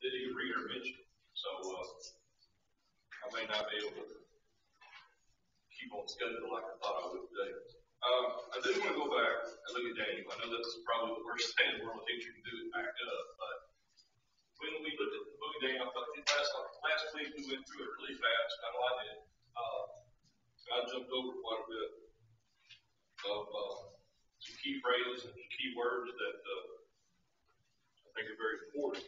didn't even read or mention. So I may not be able to keep on schedule like I thought I would today. I do want to go back and look at Daniel. I know that's probably the worst thing in the world a teacher can do is back up, but when we look at the book of Daniel, I thought last week we went through it really fast. I know I did. I jumped over quite a bit of some key phrases and key words that I think are very important.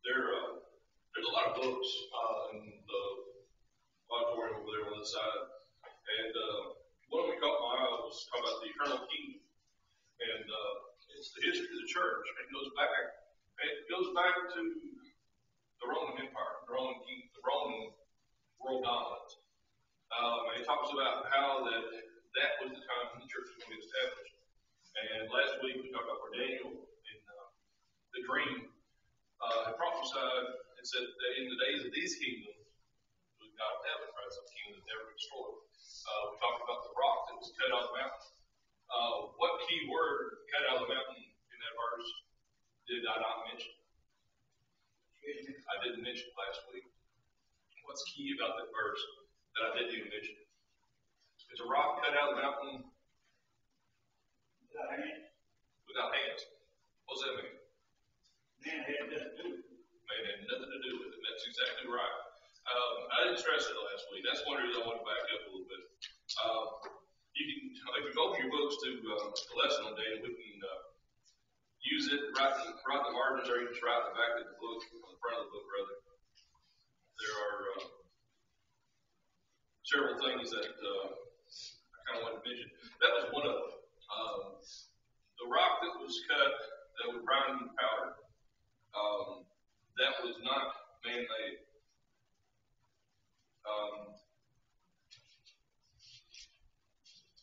There's a lot of books in the auditorium over there on the side, and one of them caught my eye was talking about the eternal kingdom, and it's the history of the church. It goes back to the Roman Empire, the Roman world dominance. And it talks about how that was the time when the church was going to be established. And last week we talked about where Daniel in the dream had prophesied and said that in the days of these kingdoms, the God of heaven, right, some kingdom never destroyed. We talked about the rock that was cut out of the mountain. What key word cut out of the mountain in that verse did I not mention? I didn't mention last week. What's key about that verse that I didn't even mention? It's a rock cut out of the mountain without hands. What does that mean? Man had nothing to do with it. Man had nothing to do with it. That's exactly right. I didn't stress it last week. That's one reason I want to back up a little bit. You can, if you open your books to the lesson on Daniel, we can use it, write the margins, or you just write the back of the book, on the front of the book, rather. There are several things that I kind of wanted to mention. That was one of them. The rock that was cut, that was ground into powder, that was not man-made.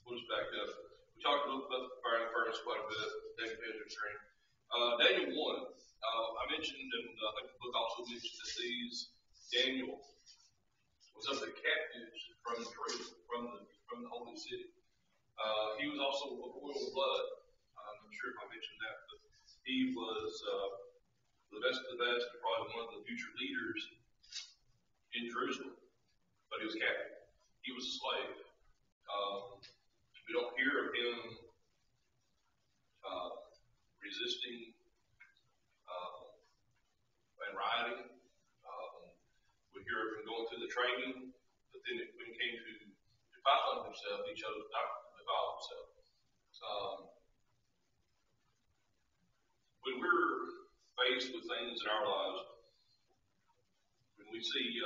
We'll just back up. We talked a little about the fire and furnace quite a bit. David Hedger's dream. Daniel 1. I mentioned, and I think the book also mentions that Daniel was of the captives from Jerusalem, from the holy city. He was also of royal blood. I'm not sure if I mentioned that, but he was the best of the best, probably one of the future leaders in Jerusalem. But he was captive. He was a slave. We don't hear of him resisting and rioting. We hear of him going through the training, but then when it came to defiling himself, he chose not to defile himself. When we're faced with things in our lives, when we see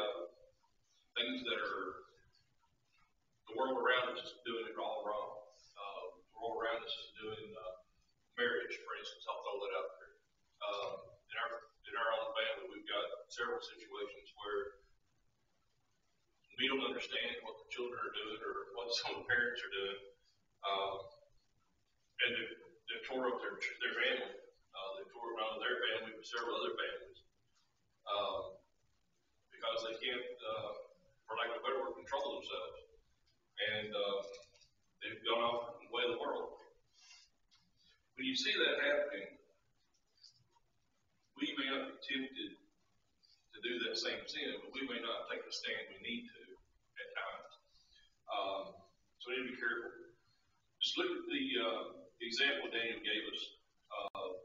things that are the world around us is doing it all wrong. The world around us is doing marriage, for instance. I'll throw that out there. In our own family, we've got several situations where we don't understand what the children are doing or what some of the parents are doing, and they've tore up their family. They've tore up not only their family but several other families because they can't, for lack of a better word, control themselves. And they've gone off the way of the world. When you see that happening, we may not be tempted to do that same sin, but we may not take the stand we need to at times. So we need to be careful. Just look at the example Daniel gave us of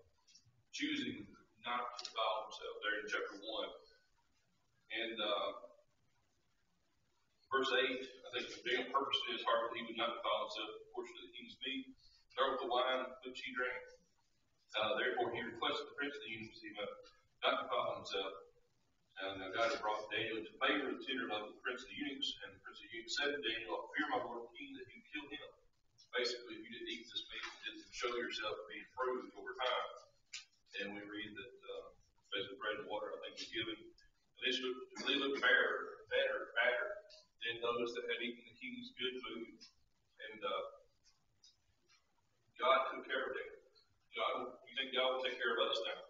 choosing not to defile himself there in chapter 1. And verse 8, I think Daniel purposed in his heart that he would not defile himself with the portion of the king's meat, nor with the wine which he drank. Therefore he requested the prince of the eunuchs that he might not defile himself. And God had brought Daniel into favor of the tender love of the prince of the eunuchs, and the prince of the eunuchs said to Daniel, I fear my lord the king that you kill him. Basically, if you didn't eat this meat, you didn't show yourself to be improved over time. And we read that basically bread and water, I think, was given. And they looked better than those that had eaten the king's good food. And God took care of them. You think God will take care of us now?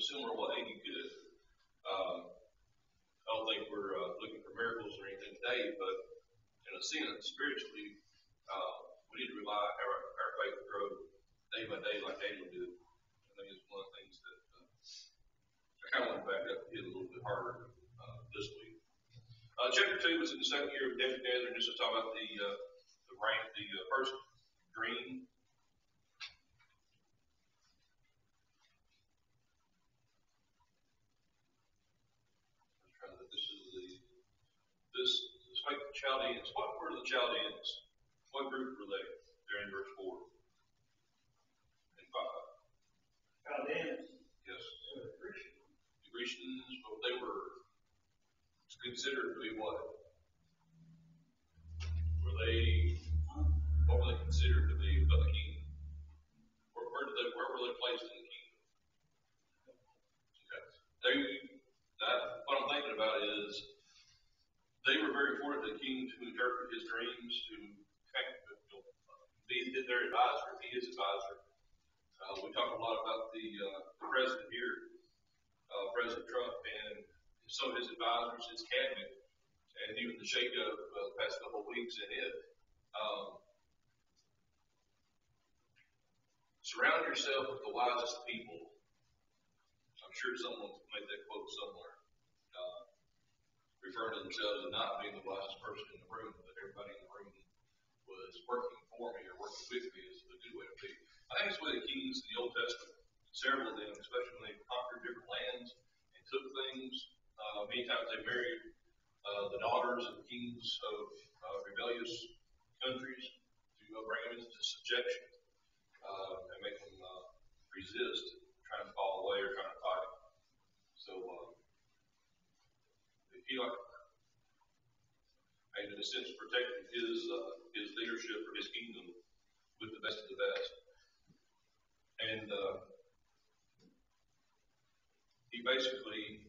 similar way, you could. I don't think we're looking for miracles or anything today, but in a sense, spiritually, we need to rely on our faith grow day by day like Daniel did. I think it's one of the things that I kind of want to back up and hit a little bit harder this week. Chapter 2 was in the second year of Nebuchadnezzar, just to talk about the first dream. This spake the Chaldeans. What were the Chaldeans? What group were they? They're in verse 4 and 5. Chaldeans. Yes. The Grecians, but they were considered to be what? What were they considered to be of the kingdom? Where were they placed in the kingdom? Okay. What I'm thinking about is they were very important to the king to interpret his dreams, to be their advisor, be his advisor. We talk a lot about the president here, President Trump, and some of his advisors, his cabinet, and even the shakeup the past couple of weeks in it. Surround yourself with the wisest people. I'm sure someone made that quote somewhere, referring to themselves as not being the wisest person in the room, but everybody in the room was working for me or working with me is a good way to be. I think it's the way the kings in the Old Testament, several of them, especially when they conquered different lands and took things, many times they married the daughters of kings of rebellious countries to bring them into subjection and make them resist, trying to fall away or trying to fight. So if he, in a sense, protected his leadership or his kingdom with the best of the best. And he basically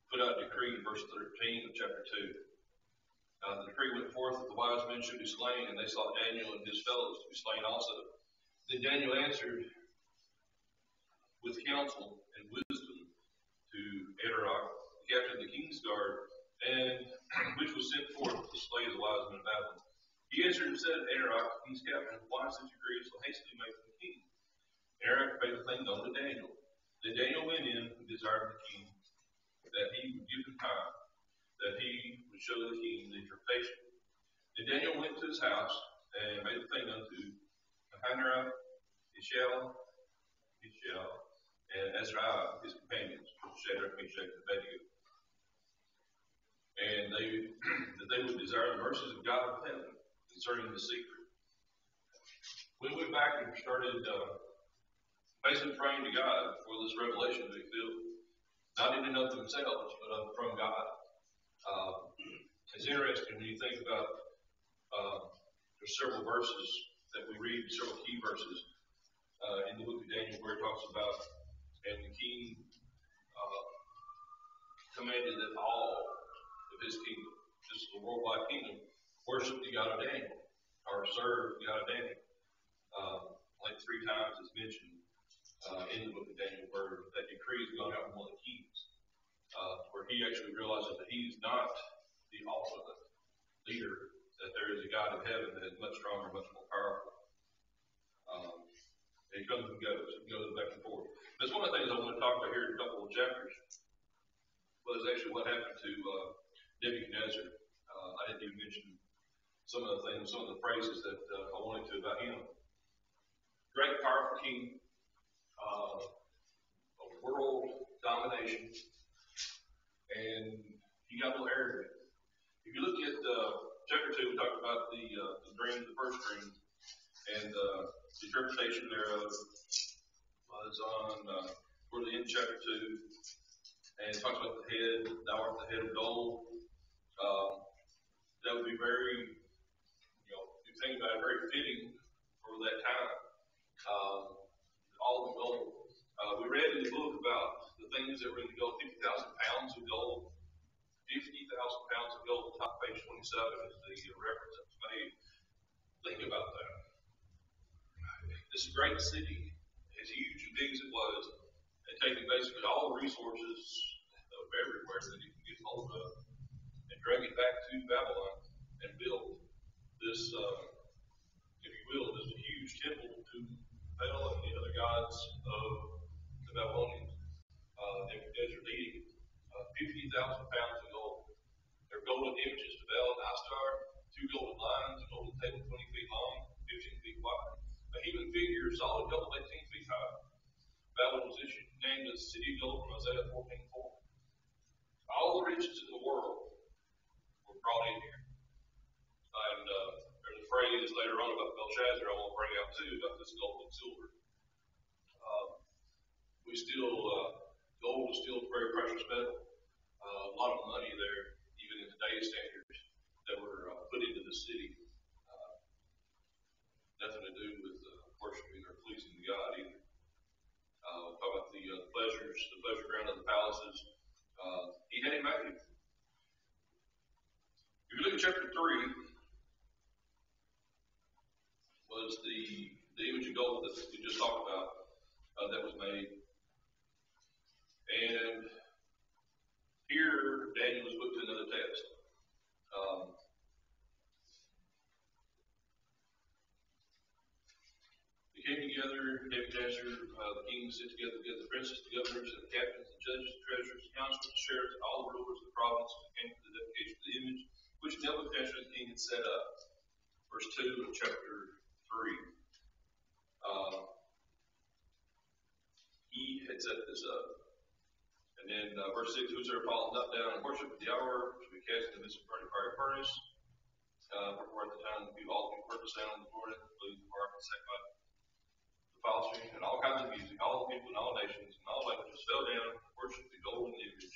put out a decree in verse 13 of chapter 2. The decree went forth that the wise men should be slain, and they sought Daniel and his fellows to be slain also. Then Daniel answered with counsel and wisdom to Arioch, the captain of the king's guard, and which was sent forth to slay the wise men of Babylon. He answered and said, Arioch, the king's captain, why is this decree so hastily made from the king? Arioch made the thing known to Daniel. Then Daniel went in and desired the king that he would give him time, that he would show the king the interpretation. Then Daniel went to his house and made the thing unto Hananiah, Mishael, and Azariah, his companions, Shadrach, Meshach, and Abednego. And that they would desire the mercies of God of heaven concerning the secret. We went back and started basically praying to God for this revelation to be filled, not even of themselves, but from God. It's interesting when you think about there's several verses that we read, several key verses in the book of Daniel where it talks about, and the king commanded that all of his kingdom, this is the worldwide kingdom, worship the God of Daniel, or serve the God of Daniel. Like 3 times it's mentioned in the book of Daniel where that decree is going out from one of the kings, where he actually realizes that he's not the ultimate leader, that there is a God in heaven that is much stronger, much more powerful. And he comes and goes. It goes back and forth. That's one of the things I want to talk about here in a couple of chapters, was actually what happened to Nebuchadnezzar. I didn't even mention some of the things, some of the phrases that I wanted to about him. Great, powerful king, of world domination, and he got a little arrogant. If you look at chapter 2, we talked about the dream, the first dream, and the interpretation thereof was on toward the end of chapter 2, and it talks about the head, thou art the head of gold. That would be very, if you think about it, very fitting for that time. All the gold. We read in the book about the things that were in the gold, 50,000 pounds of gold. 50,000 pounds of gold, top page 27 is the reference that's made. Think about that. This great city, as huge and big as it was, and taking basically all the resources of everywhere that he could get hold of and drag it back to Babylon and build this, if you will, this huge temple to Baal and the other gods of the Babylonians. Nebuchadnezzar needing 50,000 pounds of gold. Their golden images to Baal and Astar, 2 golden lions, a golden table 20 feet long, 15 feet wide, a human figure, solid gold 18 feet high. Babylon was named as the city of gold from Isaiah 14:4. All the riches in the world were brought in here. And there's a phrase later on about Belshazzar I won't bring out too, about this gold and silver. Gold is still a very precious metal. A lot of money there, even in today's standards, that were put into the city. Nothing to do with worshiping or pleasing to God either. Talk about the pleasures, the pleasure ground of the palaces. He had it made. If you look at chapter 3, was the image of gold that we just talked about that was made. And here, Daniel was put to another test. They came together, Nebuchadnezzar, the king sent together the princes, the governors, and the captains, the judges, the treasurers, the counselors, the sheriffs, and all the rulers of the province, and came to the dedication of the image, which Nebuchadnezzar the king had set up. Verse 2 of chapter 3. He had set this up. And then verse 6, whosoever falleth not down and worship at the hour shall be cast into the midst of burning fiery furnace. For at the time all people heard the sound of the Lord, including the harp and sackbut, the psaltery, and all kinds of music, all people in all nations and all languages fell down and worshipped the golden image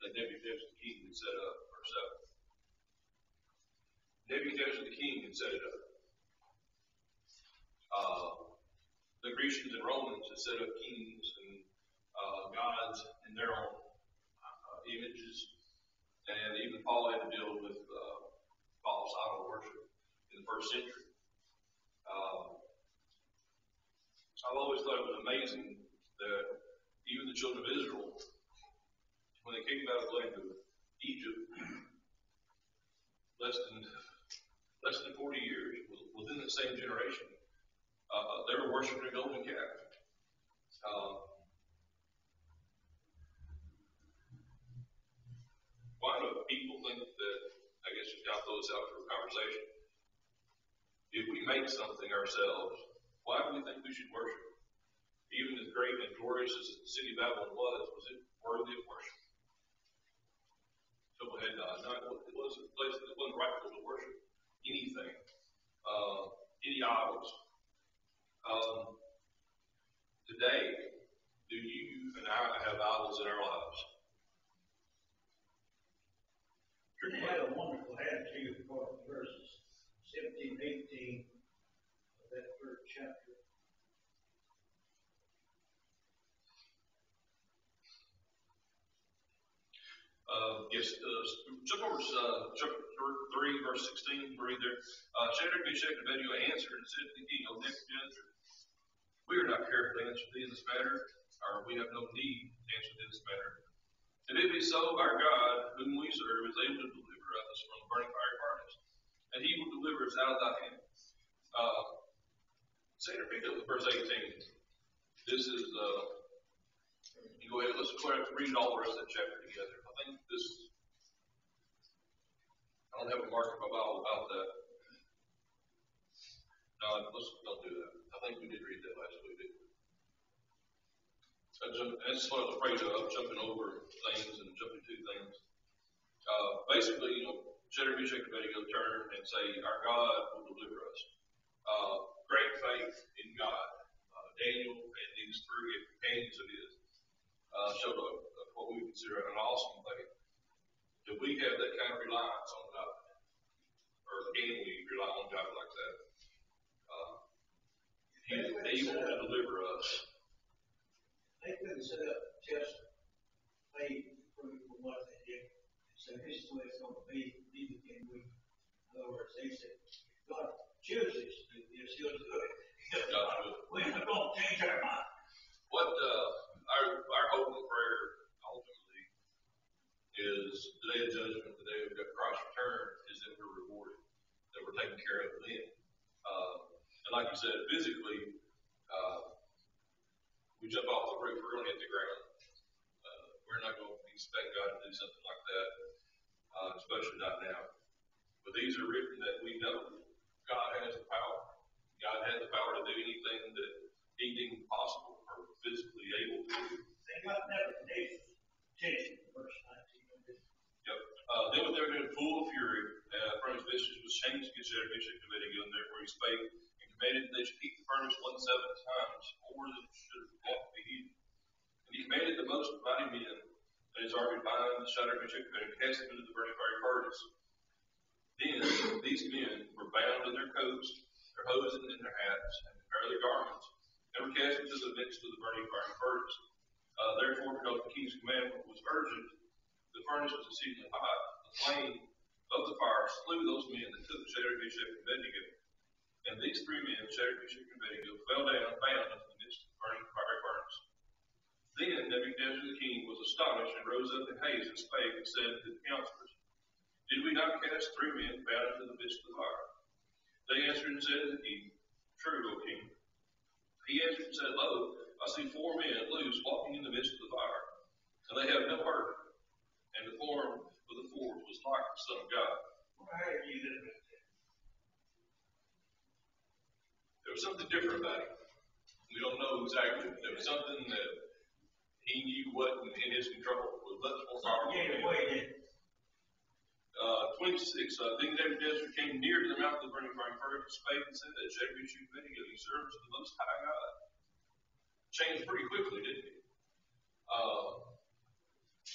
that Nebuchadnezzar the king had set up. Verse 7. Nebuchadnezzar the king had set it up. The Grecians and Romans had set up kings and gods in their own images, and even Paul had to deal with false idol worship in the first century. I've always thought it was amazing that even the children of Israel, when they came out of the land of Egypt, less than 40 years, within the same generation, they were worshiping a golden calf. Why do people think that, I guess just got those out for a conversation, if we make something ourselves, why do we think we should worship? Even as great and glorious as the city of Babylon was it worthy of worship? People had no, it wasn't a place that wasn't rightful to worship anything, any idols. Today, do you and I have idols in our lives? They had a wonderful attitude for verses 17, 18 of that third chapter. Jump over to chapter 3, verse 16, read there. Shadrach, Meshach, and Abednego answered and said to the king, O Nebuchadnezzar, we are not careful to answer thee in this matter, or we have no need to answer thee in this matter. If it be so, our God, whom we serve, is able to deliver us from the burning fiery furnace, and he will deliver us out of thy hand. Sandra, pick up with verse 18. This is, you go ahead, let's go ahead and read all the rest of that chapter together. I think this, I don't have a mark in my Bible about that. No, let's don't do that. I think we did read that last week, didn't we? That's what I was afraid of, jumping over things and jumping to things. Basically, Shadrach, Meshach, and Abednego turn and say, our God will deliver us. Great faith in God. Daniel and these three companions of his showed what we consider an awesome faith. Do we have that kind of reliance on God? Or can we rely on God like that? He is able to deliver us. They couldn't set up just faith for what they did. So this is the way it's going to be. Neither can we. In other words, they said, God chooses to do this, he'll do it. We're not going to change our mind. What our like you said, physically, we jump off the roof, we're going to hit the ground. We're not going to expect God to do something like that, especially not now. But these are written that we know God has the power. God has the power to do anything that he deemed possible or physically able to do. They got Nebuchadnezzar's attention, verse 19. Yep. Then when they were in full fury, from his visions was changed against Shadrach, Meshach, and Abednego, and therefore he spake and commanded that they should heat the furnace 1/7 times more than should have be heated. And he commanded the most mighty men that his army bind Shadrach, Meshach, and Abednego, and cast them into the burning fiery furnace. Then these men were bound in their coats, their hosen, and their hats, and their garments, and were cast into the midst of the burning fiery furnace. Therefore, because the king's commandment was urgent, the furnace was exceedingly hot. The flame of the fire slew those men that took Shadrach, Meshach, and Abednego. And these three men, Shadrach, Meshach, and Abednego, fell down bound into the midst of the burning fiery furnace. Then Nebuchadnezzar the king was astonished and rose up in haste and spake and said to the counselors, Did we not cast three men bound into the midst of the fire? They answered and said to the king, True, O king. He answered and said, Lo, I see four men loose walking in the midst of the fire, and they have no hurt. And the form of the fourth was like the Son of God. There was something different about him. We don't know exactly. There was something that he knew wasn't in his control. It was much more powerful. 26. Then Nebuchadnezzar came near to the mouth of the burning fiery furnace and spake and said, Shadrach, Meshach, and Abednego, ye servants of the Most High God. Changed pretty quickly, didn't he?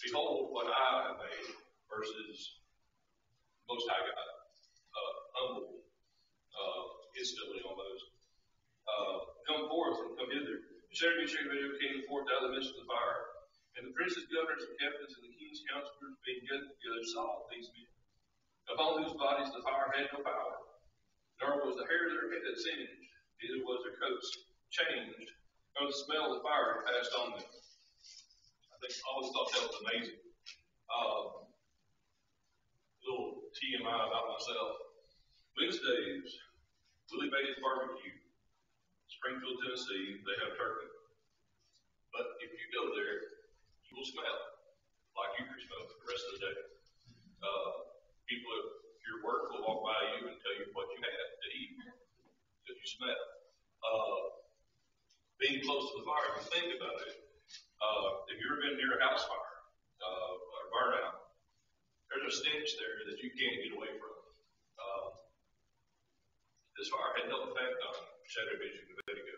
Behold what I have made versus Most High God. Humble, instantly almost. Come forth and come hither. Shadrach, Meshach, and Abednego came forth out of the midst of the fire. And the princes, governors, and captains, and the king's counselors, being gathered together, saw these men, upon whose bodies the fire had no power, nor was the hair of their head singed, neither was their coats changed, nor the smell of the fire had passed on them. I always thought that was amazing. Little TMI about myself. Wednesdays, Willie Bates Barbecue, Springfield, Tennessee, they have turkey. But if you go there, you will smell like you can smell for the rest of the day. People at your work will walk by you and tell you what you had to eat because you smell. Being close to the fire, if you think about it, if you've ever been near a house fire or burnout, there's a stench there that you can't get away from. This fire had no effect on Shadrach, Meshach, and Abednego.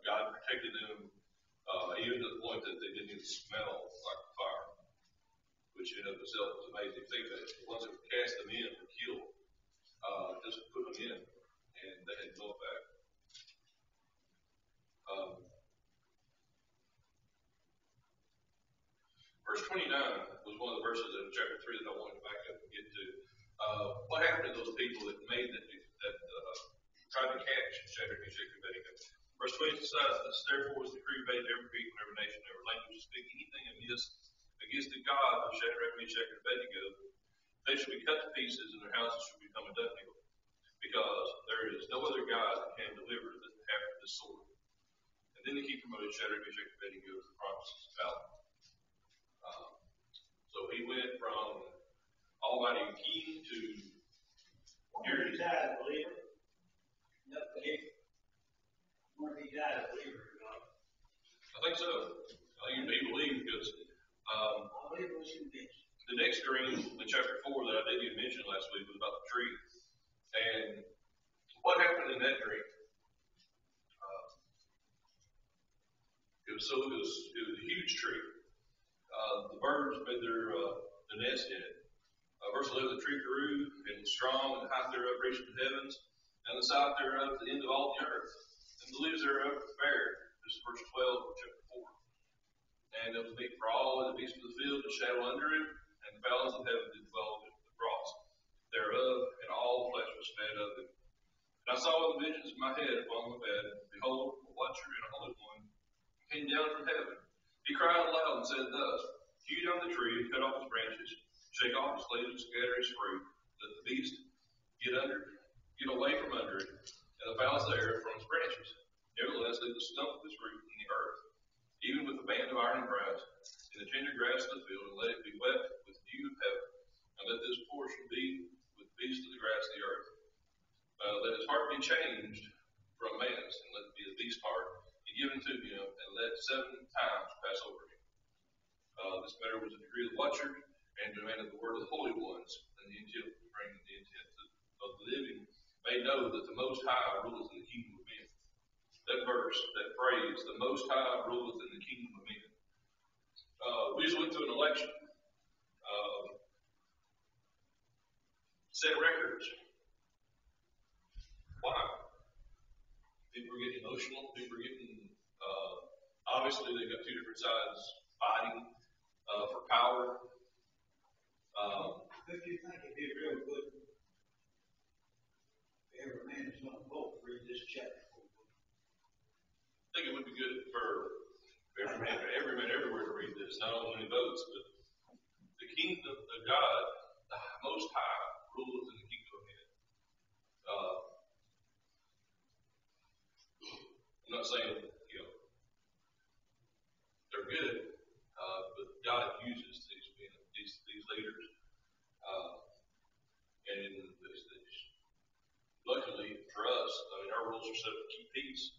God protected them even to the point that they didn't even smell like the fire, which in and of itself was amazing. Think that the ones that cast them in were killed. Just put them in, and they had no effect. Verse 29 was one of the verses in chapter 3 that I wanted to back up and get to. What happened to those people that made that tried to catch Shadrach, Meshach, and Abednego? Verse 20 says, Therefore was the decree made to every people, every nation, every language to speak anything amiss against the God of Shadrach, Meshach, and Abednego. They shall be cut to pieces, and their houses shall become a dunghill, because there is no other God that can deliver them after this sword. And then the king promoted Shadrach, Meshach, and Abednego to the provinces of Babylon. So he went from Almighty King to. Where he died, a believer? Where he died, a believer? I think so. You may believe because I believe it was convinced. The next dream in chapter 4 that I didn't even mention last week was about the tree. And what happened in that dream? It was a huge tree. The birds made their nest in it. Verse 11, the tree grew and was strong, and the height thereof reached to the heavens, and the side thereof to the end of all the earth. And the leaves thereof were fair. This is verse 12 of chapter 4. And there was meat for all, and the beasts of the field, and shadow under it, and the fowls of heaven did dwell in the frost thereof, and all flesh was fed of it. And I saw in the visions of my head upon the bed, and behold, a watcher and a holy one came down from heaven. He cried aloud and said thus, Hew down the tree, and cut off its branches, shake off its leaves, and scatter its fruit. Let the beast get away from under it, and and the fowls of the air from its branches. Nevertheless, leave the stump of its root in the earth, even with the band of iron and brass, in the tender grass of the field, and let it be wet with dew of heaven, and let this portion be with beasts of the grass of the earth. Let his heart be changed from man's, and let it be the beast's heart, and given to him, and let 7 times pass over him. This matter was a decree of the watcher, and demanded the word of the holy ones, and the intent to bring the intent of the living may know that the Most High ruleth in the kingdom of men. That verse, that phrase, the Most High ruleth in the kingdom of men. We just went through an election. Set records. Why? People are getting emotional. People are getting, obviously they've got two different sides fighting for power. Don't you think it'd be real good if every man is going to vote read this chapter? I think it would be good for every man everywhere to read this, not only votes, but the kingdom of God, the Most High, ruleth in the kingdom of men. I'm not saying, they're good, but God uses these leaders. And luckily for us, our rules are set up to keep peace.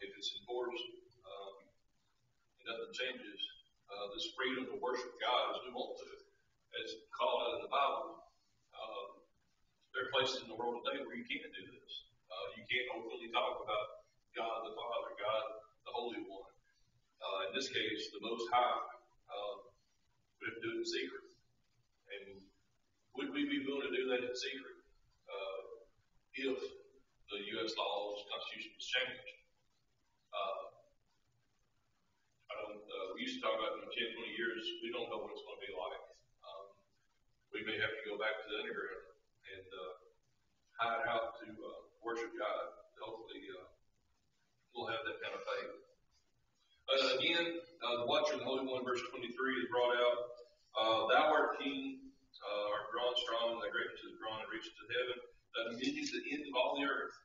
If it's enforced, and nothing changes, this freedom to worship God as we want to, as called out in the Bible, there are places in the world today where you can't do this. You can't openly talk about God the Father, God the Holy One. In this case, the Most High, we have to do it in secret. And would we be willing to do that in secret if the U.S. laws, Constitution was changed? We used to talk about in 10, 20 years, we don't know what it's going to be like. We may have to go back to the underground and hide out to worship God. Hopefully, we'll have that kind of faith. Again, the watcher in the Holy One, verse 23, is brought out. Thou art king, art drawn strong, thy greatness is drawn and reaches to heaven, thy dominion is the end of all the earth.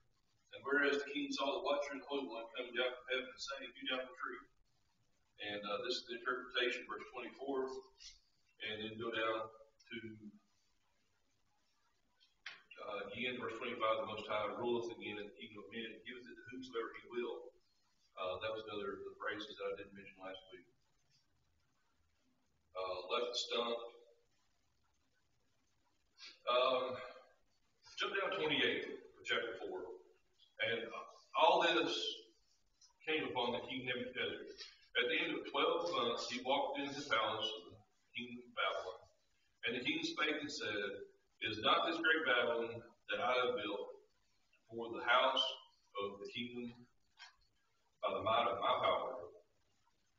And whereas the king saw the watcher in the Holy One coming down from heaven and saying, hew down the tree. And this is the interpretation, verse 24, and then go down to, again, verse 25, the Most High ruleth again in the kingdom of men, and giveth it to whomsoever he will. That was another of the phrases that I didn't mention last week. Left the stump. Jump down 28 of chapter 4. And all this came upon the king Nebuchadnezzar. At the end of 12 months, he walked into the palace of the king of Babylon. And the king spake and said, Is not this great Babylon that I have built for the house of the kingdom by the might of my power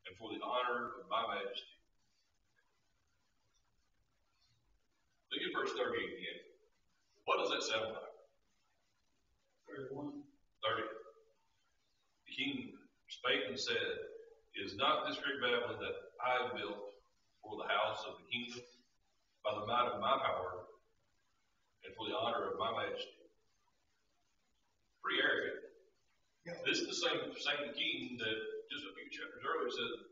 and for the honor of my majesty? Look at verse 30 again. What does that sound like? 31. 30. The king spake and said, Is not this great Babylon that I have built for the house of the kingdom by the might of my power and for the honor of my majesty? Pretty arrogant. Yeah. This is the same king that just a few chapters earlier said,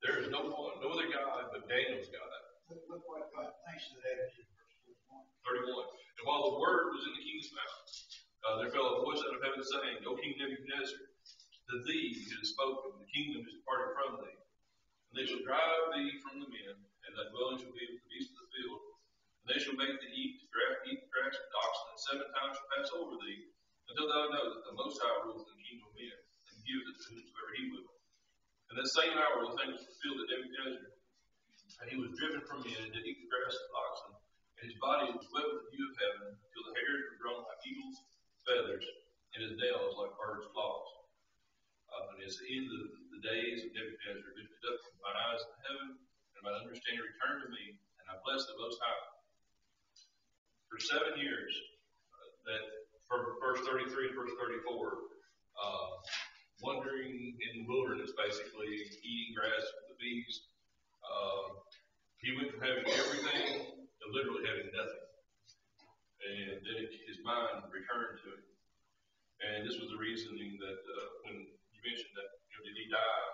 there is no other God but Daniel's God. Look what God thinks of that in verse 31. And while the word was in the king's mouth, there fell a voice out of heaven saying, O King Nebuchadnezzar, to thee it is spoken, the kingdom is departed from thee. And they shall drive thee from the men, and thy dwelling shall be with the beasts of the field. And they shall make thee eat grass and oxen, and 7 times shall pass over thee, until thou know that the Most High rules in the kingdom of men, and gives it to whomsoever he will. And that same hour the thing was fulfilled at Nebuchadnezzar, and he was driven from men and did eat the grass of oxen, and his body was wet with the dew of heaven, till the hairs were grown like eagle's feathers, and his nails like birds' claws. And as the end of the days of Nebuchadnezzar lifted up mine eyes to heaven, and my understanding returned to me, and I blessed the Most High. For 7 years, that from verse 33 to verse 34, wandering in the wilderness, basically eating grass with the bees. He went from having everything to literally having nothing. And then his mind returned to him. And this was the reasoning that when you mentioned that, did he die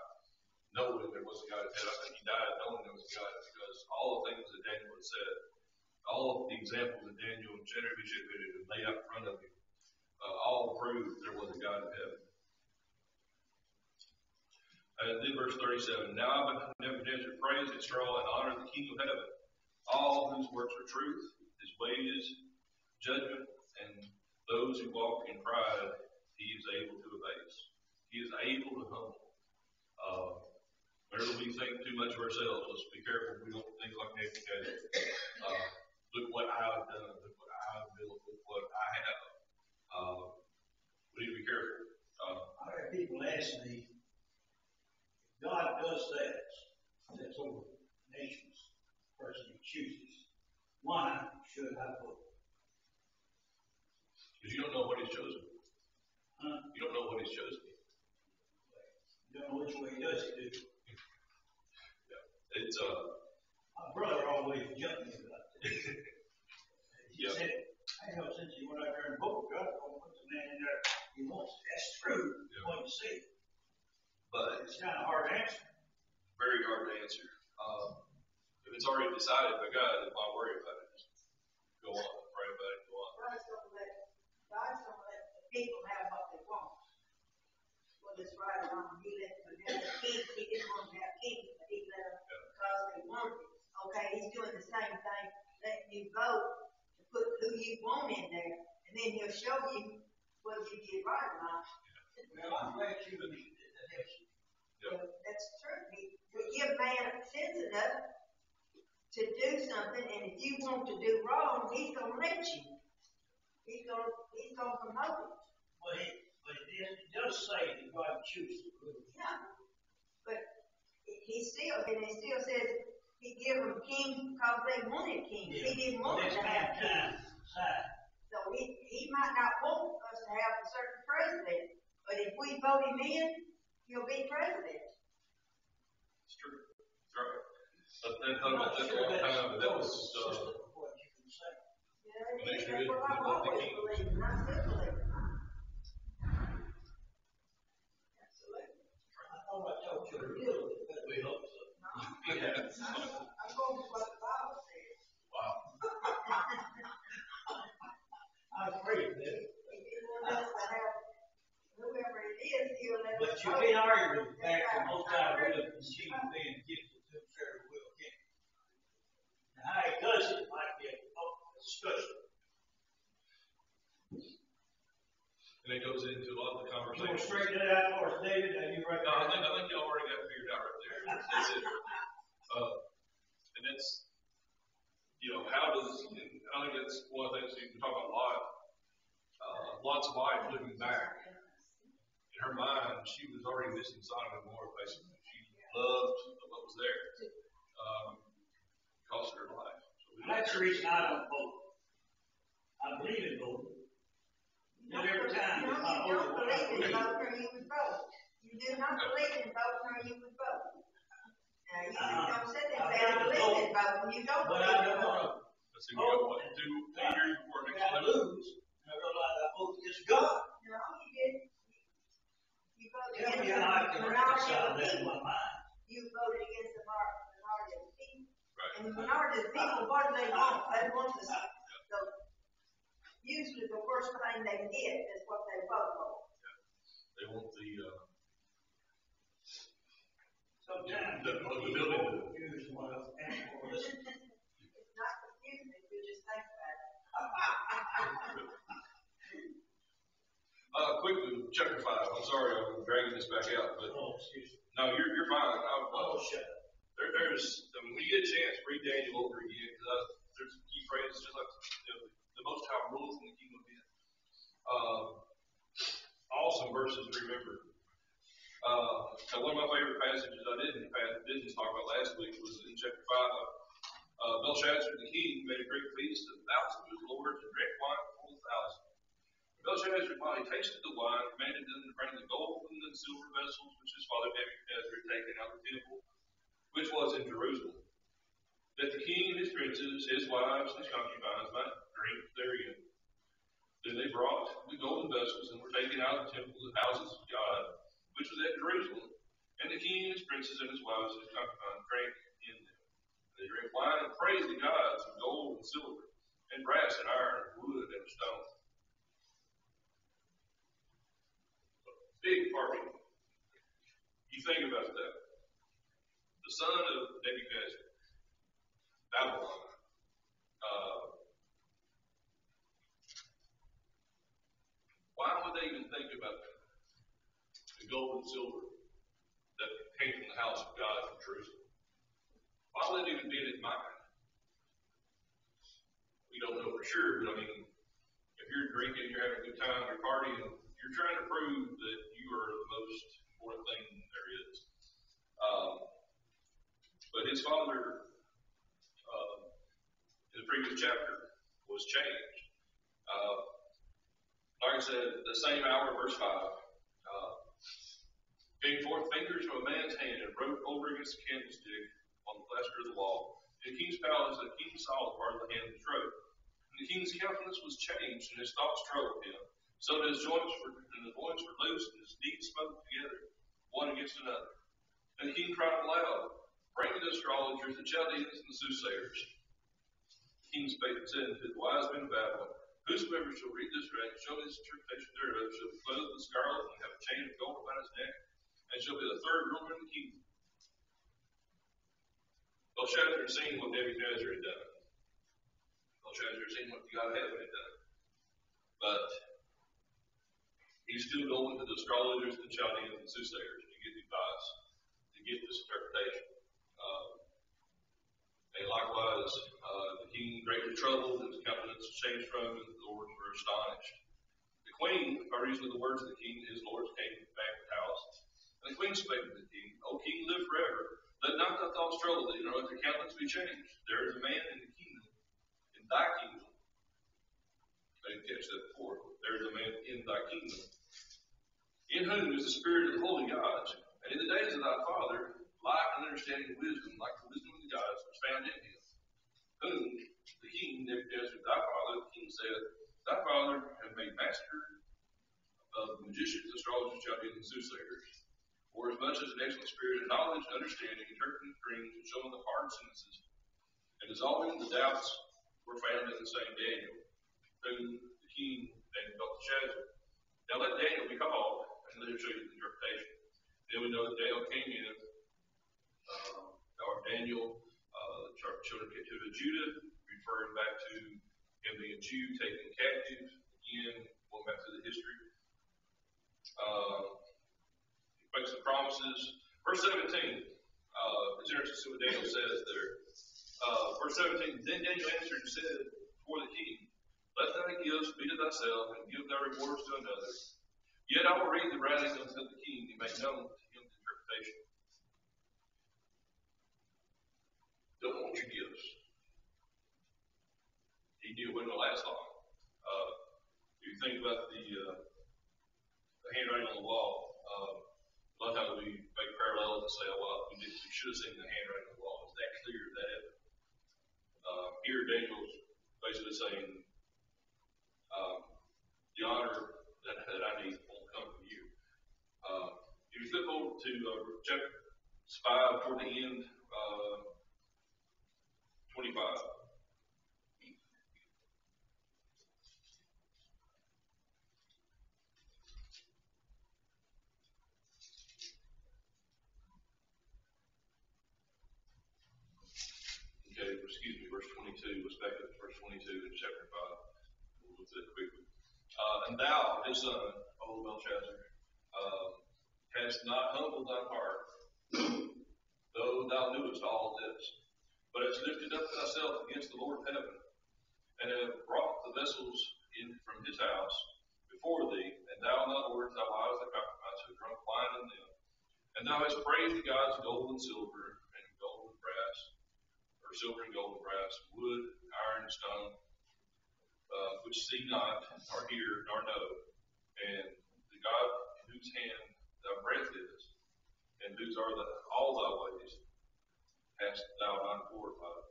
knowing there was a God in heaven? I think he died knowing there was a God, because all the things that Daniel had said, all of the examples that Daniel and Shadrach had laid out in front of him, all proved there was a God in heaven. And then verse 37, now Nebuchadnezzar praised and straw and honored the King of heaven, all whose works are truth, his ways, judgment, and those who walk in pride, he is able to abase. He is able to humble. Whenever we think too much of ourselves, let's be careful we don't think like Nebuchadnezzar. Look what I've done, look what I've built, look what I have. We need to be careful. I heard people ask me, if God does that, that's over nations, the person he chooses, why should I vote? Because you don't know what he's chosen. You don't know what he's chosen. You don't know which way he does it, do you? It's my brother always jumped me about this. He said, I know since you went out there and voted, God will put the man in there he wants. That's true. Yeah. What you see. But it's kind of hard to answer. Very hard to answer. If it's already decided by God, then why worry about it? Just go on, pray about it, go on. God's going to let the people have what they want. Well, it's right along. He let them have a king. He didn't want to have kings, but he let them because they wanted it. Okay, he's doing the same thing, letting you vote to put who you want in there, and then he'll show you whether you did right or not. Well, I'm glad you did that. Well, that's true. We give man sense enough to do something, and if you want to do wrong, he's going to let you. He's going to promote it. But it does say that God chooses. Yeah. But he still says he gave them kings because they wanted kings. Yeah. He didn't want to have kings. So he might not want us to have a certain president, but if we vote him in, he'll be president. It's true. It's right. But that took a long time, but that was what you can say. Yeah, it is. That's what I've always believed, and I still believe it. Absolutely. I thought I told you a little bit, but we hope so. No, I'm going with what the Bible says. Wow. I agree with that. If he wants us to have whoever it is, he'll let us But you can't argue with the fact that most times we look at machine being gifted to whoever will, can you? Now, how he does it might be a discussion. And it goes into a lot of the You want to conversation. straighten it out for us, David? Have you right No, I think you already got it figured out right there. That's it. And that's, how does, and I think that's one of the things you can talk about a lot. Lot's wife looking back. In her mind, she was already missing Sodom and Gomorrah, basically. She loved what was there. Cost her life. So that's the reason I don't vote. I believe in voting. Not every time. You don't believe in voting or you would vote. You do not believe in voting or you would vote. Now, you don't sit there and say, I believe in voting. You don't But believe I in don't want voting. to. let's see, we got what? 2 years before next I election. lose. And I realize I vote against God. No, you didn't. You voted Tell me against how I the can minority reconcile of the that in people. my mind. You voted against the minority of the people. Right. And the minority of the people, what do they want? They want usually the worst thing they can get is what they vote for. They want the Sometimes the building. use one of them. It's not confusing if you just think about it. Quickly, chapter 5. I'm sorry I'm dragging this back out, but Excuse me. no, you're fine. Shut up. When you get a chance, read Daniel over again, because there's some key phrases, just like the Most High rules in the kingdom of men. Awesome verses to remember. So one of my favorite passages I didn't talk about last week was in chapter 5. Belshazzar the king made a great feast of thousands of his lords and drank wine for 1,000. Belshazzar, while he tasted the wine, commanded them to bring the gold and the silver vessels which his father Nebuchadnezzar had taken out of the temple, which was in Jerusalem, that the king and his princes, his wives, and his concubines might drink therein. Then Then they brought the golden vessels and were taken out of the temple of the houses of God, which was at Jerusalem. And the king and his princes and his wives and his concubines drank in them. They drank wine and praised the gods of gold and silver, and brass and iron, and wood and stone. Big party. You think about that. The son of Nebuchadnezzar, Babylon. Why would they even think about that? The gold and silver that came from the house of God in Jerusalem. Why would it even be in his mind? We don't know for sure, but I mean, if you're drinking, you're having a good time, you're partying, you're trying to prove that you are the most important thing there is. But his father, in the previous chapter, was changed. Like I said, the same hour, verse 5, came forth fingers from a man's hand and wrote over against the candlestick on the plaster of the wall. In the king's palace, the king saw the part of the hand that wrote. And the king's countenance was changed, and his thoughts troubled him, so that his joints were loose, and his knees smote together, one against another. And the king cried aloud, bring the astrologers, the Chaldeans, and the soothsayers. The king spake and said unto the wise men of Babylon, whosoever shall read this right, show this interpretation thereof, shall be clothed with scarlet, and have a chain of gold about his neck, and shall be the third ruler in the kingdom. Belshazzar had seen what Nebuchadnezzar had done. Belshazzar had seen what God of heaven had done. But he's still going to the astrologers, the Chaldeans, and the soothsayers to get advice, to get this interpretation. And likewise, the king greatly troubled, his countenance was changed from him, and the lords were astonished. The queen, by reason of the words of the king, his lords came back to the house. And the queen spake to the king, O king, live forever. Let not thy thoughts trouble thee, nor let their countenance be changed. There is a man in the kingdom, in thy kingdom. I didn't catch that before. There is a man in thy kingdom, in whom is the spirit of the holy gods. And in the days of thy father, light and understanding and wisdom, like the wisdom of the gods, was found in him. Whom the king, Nebuchadnezzar, thy father, the king said, thy father hath made master of the magicians, astrologers, Chaldeans, and soothsayers. For as much as an excellent spirit of knowledge and understanding, interpreting dreams, and showing the hard sentences, and dissolving the doubts, were found in the same Daniel, whom the king named Belshazzar. Now let Daniel be called, and let him show you the interpretation. Then we know that Daniel came in, or Daniel, the children of captivity of Judah, referring back to him being a Jew taken captive, again, going back to the history. He makes some promises. Verse 17, it's interesting to see what Daniel says there. Verse 17, then Daniel answered and said before the king, let thy gifts be to thyself, and give thy rewards to another. Yet I will read the writing unto the king, and make known to him the interpretation. Don't want your gifts. He knew it wasn't going to last long. If you think about the handwriting on the wall, a lot of times we make parallels and say, oh, well, we should have seen the handwriting on the wall. It's that clear, that evident. Here, Daniel's basically saying, the honor that I need won't come from you. If you flip over to chapter 5 toward the end, 25. Okay, excuse me, verse 22. Let's back up to verse 22 in chapter 5. We'll look at it quickly. And thou, his son, O Belshazzar, hast not humbled thy heart, though thou knewest all this, but hast lifted up thyself against the Lord of heaven, and have brought the vessels in from his house before thee, and thou and thy lords, thy wives, thy concubines, have drunk wine in them. And thou hast praised the gods of gold and silver, and gold and brass, or silver and gold and brass, wood, iron and stone, which see not, nor hear, nor know, and the God in whose hand thy breath is, and whose are all thy ways, hast thou not glorified.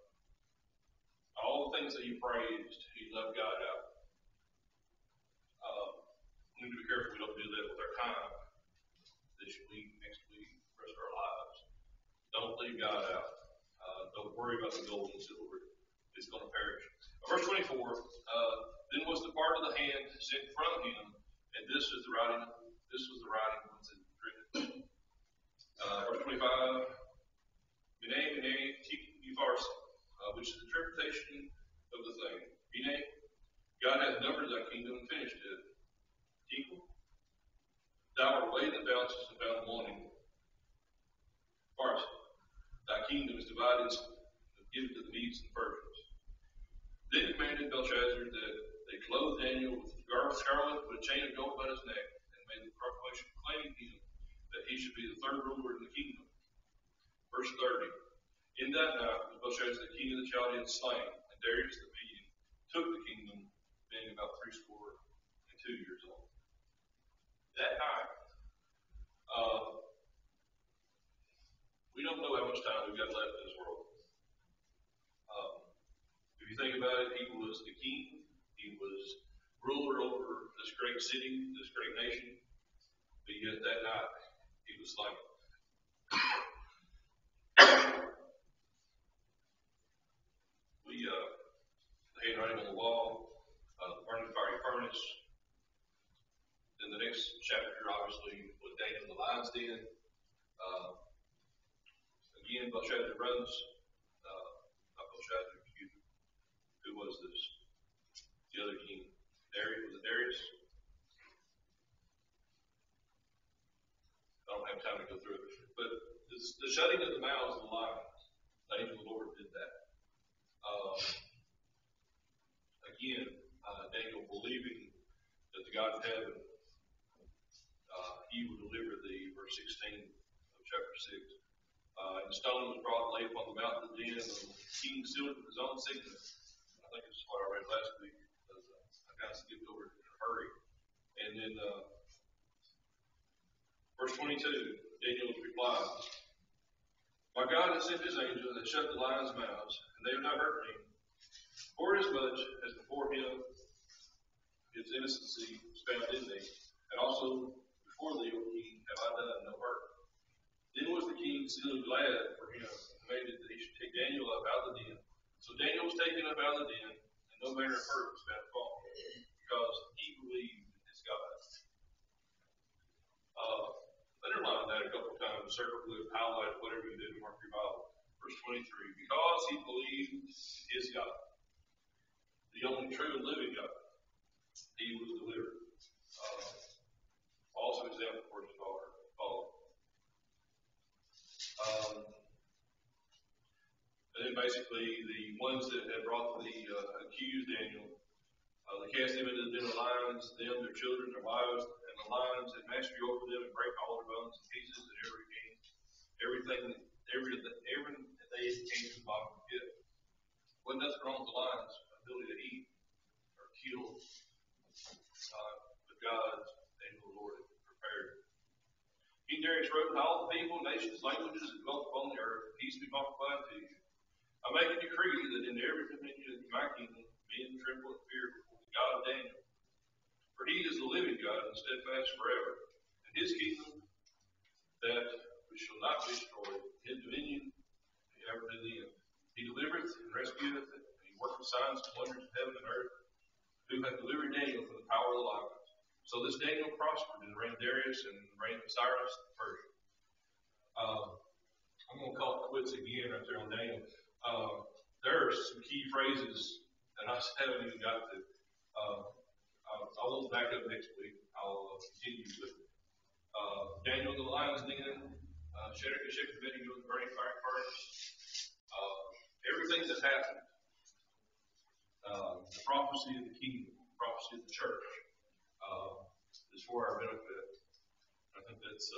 All the things that he praised, he left God out. we need to be careful we don't do that with our time this week, next week, the rest of our lives. Don't leave God out. Don't worry about the gold and silver. It's going to perish. Verse 24, then was the part of the hand sent from him, and this was the writing once it was written. Verse 25, B'nai B'nai Tik Upharsin, which is the interpretation of the thing. B'nai, God hath numbered thy kingdom and finished it. Tikva, thou art weighed in the balances and found wanting. Upharsin, thy kingdom is divided and given to the Medes and Persians. Then commanded Belshazzar that they clothe Daniel with scarlet with a chain of gold about his neck, and made the proclamation proclaiming him that he should be the third ruler in the kingdom. Verse 30. In that night was Belshazzar the king of the Chaldeans slain, and Darius the Median took the kingdom, being about 62 years old. That night, we don't know how much time we've got left in this world. If you think about it, he was the king. He was ruler over this great city, this great nation. But yet that night, he was slain. The handwriting on the wall, burning fiery furnace. Then the next chapter, obviously, was Daniel in the lion's den. Again, Belshazzar runs. Not Belshazzar, excuse me. Who was this? The other king. Darius. Was it Darius? I don't have time to go through it. But the shutting of the mouths of the lions, the angel of the Lord did that. Again, Daniel believing that the God of heaven, he would deliver thee, verse 16 of chapter 6. And the stone was brought and laid upon the mouth of the den, and the king sealed it with his own signet. I think this is what I read last week, because I kind of skipped over it in a hurry. And then verse 22, Daniel replied, my God has sent his angel and shut the lions' mouths, and they have not hurt me. For as much as before him his innocency was found in thee, and also before thee, O king, have I done no hurt. Then was the king exceedingly glad for him, and commanded that he should take Daniel up out of the den. So Daniel was taken up out of the den, and no manner of hurt was found upon him, because he believed in his God. Underline that a couple of times, circle blue, highlight, whatever you do to mark your Bible. Verse 23, because he believed in his God, the only true and living God, he was delivered. Also example for his follow. And then basically the ones that had brought the accused Daniel, they cast him into the den of lions, them, their children, their wives, and the lions had mastery over them and break all their bones and pieces, and everything that they came to the bottom of the pit. Wasn't nothing wrong with the lions' ability to eat or kill, but God's angel of the Lord had prepared. King Darius wrote to all the people, nations, languages that dwelt upon the earth, peace be multiplied to you. I make a decree that in every dominion of my kingdom, men tremble and fear before the God of Daniel. For he is the living God and steadfast forever. And his kingdom, that which shall not be destroyed, his dominion ever to the end. He delivereth and rescueth, and he worketh signs and wonders in heaven and earth, who hath delivered Daniel from the power of the lions. So this Daniel prospered in the reign of Darius and in the reign of Cyrus the Persian. I'm going to call it quits again right there on Daniel. There are some key phrases that I haven't even got to. I won't back up next week. I'll continue with it. Daniel the lion's den, Shadrach, Meshach, and Abednego in the burning fire furnace. Everything that happened, the prophecy of the kingdom, the prophecy of the church, is for our benefit. I think that's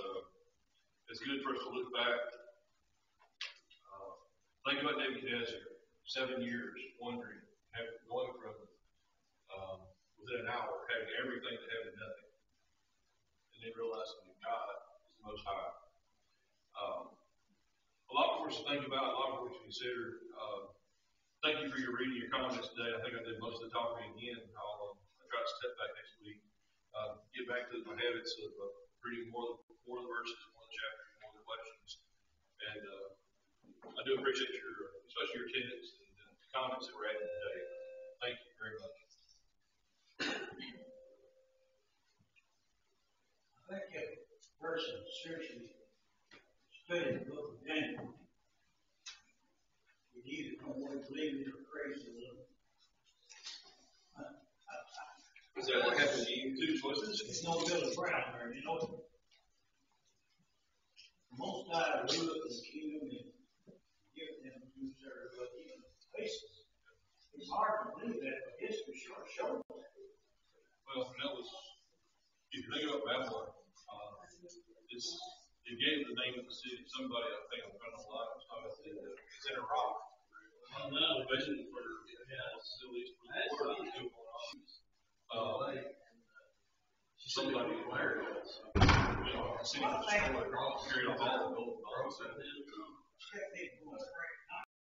good for us to look back. Think about Nebuchadnezzar, 7 years wandering, going from within an hour, having everything to having nothing, and then realizing that God is the Most High. A lot for us to think about, a lot for us to consider. Thank you for your reading, your comments today. I think I did most of the talking again. I'll try to step back next week. get back to my habits of reading more of the verses, more of the chapters, more of the questions. And I do appreciate especially your attendance and the comments that were added today. Thank you very much. I think if a person seriously studies the book of Daniel, you either come away believing or crazy a little. Is that what happened to you? Two choices? There's no middle ground there, you know. Most guys rule up in the kingdom and give them to serve, but even places. It's hard to believe that, but history sure shows that. Well, that was, if you think about Babylon, it gave the name of the city. Somebody, I think, I'm trying to lie, was talking about it's in a rock. No, basically, for facilities, somebody acquired it. The city was destroyed, carried off all the gold.